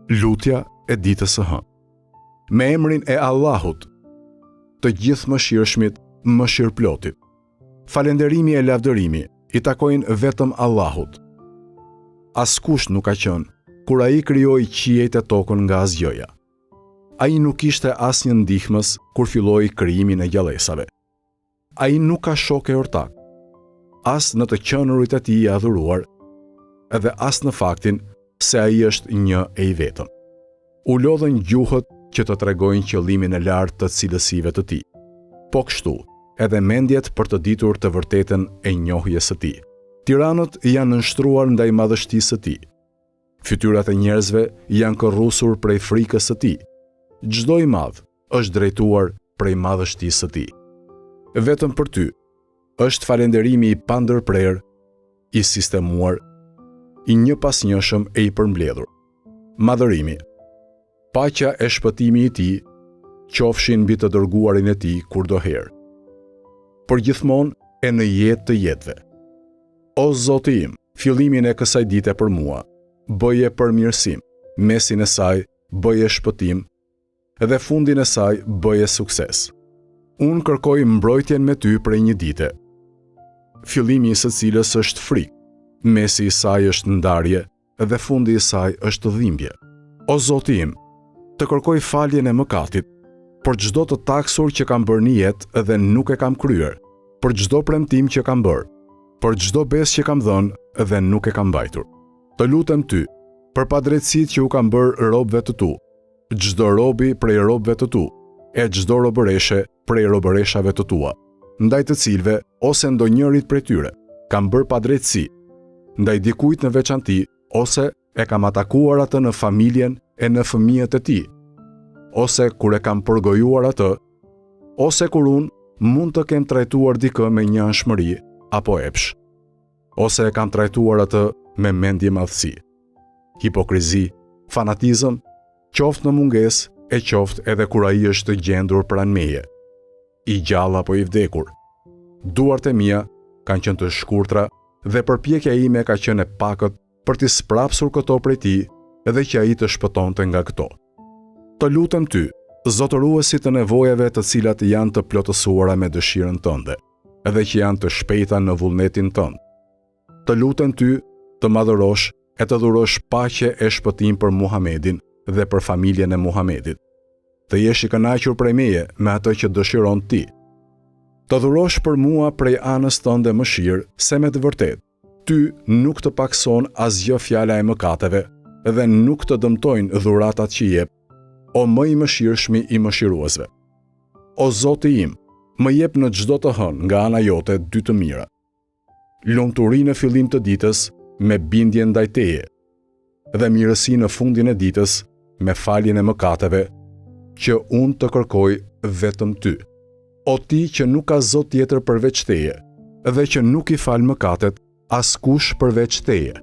Lutja e ditës së hënë. Me emrin e Allahut, të gjithë mëshirshmit, mëshirëplotit. Falënderimi e lavdërimi i takojnë vetëm Allahut. Askush nuk ka qenë kur ai krijoi qiejt e tokën nga asgjëja. Ai nuk ishte asnjë ndihmës kur filloi krijimin e gjallësave. Ai nuk ka shok e ortak, as në të qenurit e tij i adhuruar, edhe as në faktin se ai është një e i vetëm. U lodhën gjuhët që të tregojnë qëllimin e lartë të cilësive të tij. Po kështu, edhe mendjet për të ditur të vërtetën e njohjes së tij. Tiranët janë nënshtruar ndaj madhështisë së tij. Fytyrat e njerëzve janë korrusur prej frikës së tij. Çdo i madh është drejtuar prej madhështisë së tij. Vetëm për ty është falënderimi i pandërprer, i sistemuar, i një pas njëshëm e i përmbledhur. Madhërimi, paqja e shpëtimi i tij, qofshin mbi të dërguarin e tij kurdoherë. Përgjithmonë e në jetë të jetëve. O Zoti im, fillimin e kësaj dite për mua, bëje përmirësim, mesin e saj bëje shpëtim, dhe fundin e saj bëje sukses. Unë kërkoj mbrojtjen me ty prej një dite, fillimi i së cilës është frikë, mesi i saj është ndarje dhe fundi i saj është dhimbje. O Zoti im, të kërkoj faljen e mëkatit, për çdo të taksur që kam bërë në jetë dhe nuk e kam kryer, për çdo premtim që kam bërë, për çdo besë që kam dhënë dhe nuk e kam mbajtur. Të lutem ty, për padrejtësitë që u kam bërë robëve të tu, çdo robi prej robëve të tu, e çdo robëreshe prej robëreshave të tua, ndaj të cilëve ose ndonjërit prej tyre kam bërë padrejtësi, ndaj dikujt në veçanti, ose e kam atakuar atë në familjen e në fëmijët e tij, ose kur e kam përgojuar atë, ose kur unë mund të kem trajtuar dikë me një anshmëri apo epsh, ose e kam trajtuar atë me mendje madhësi. Hipokrizi, fanatizëm, qoftë në mungesë e qoftë edhe kur ai është të gjendur pranë meje, i gjallë apo i vdekur. Duart e mia kanë qenë të shkurtra dhe përpjekja ime ka qenë e pakët për t'i sprapsur këto prej tij dhe që ai të shpëtonte nga këto. Të lutem ty, zotëruesi të nevojave të cilat janë të plotësuara me dëshirën tënde, edhe që janë të shpejta në vullnetin tënd. Të lutem ty të madhërosh e të dhurosh paqe e shpëtim për Muhamedin dhe për familjen e Muhamedit. Të jesh i kënaqur prej meje me atë që dëshiron ti. Të dhurosh për mua prej anës tënde mëshirë, se me të vërtet, ty nuk të pakson asgjë fjala e mëkateve dhe nuk të dëmtojnë dhuratat që jep, o më i mëshirshmi i mëshiruesve. O Zoti im, më jep në çdo të hënë nga ana jote dy të mira. Lumturi në fillim të ditës me bindje ndaj teje, dhe mirësi në fundin e ditës me faljen e mëkateve, që unë të kërkoj vetëm ty. O ti që nuk ka Zot tjetër përveç teje, dhe që nuk i fal mëkatet askush përveç teje.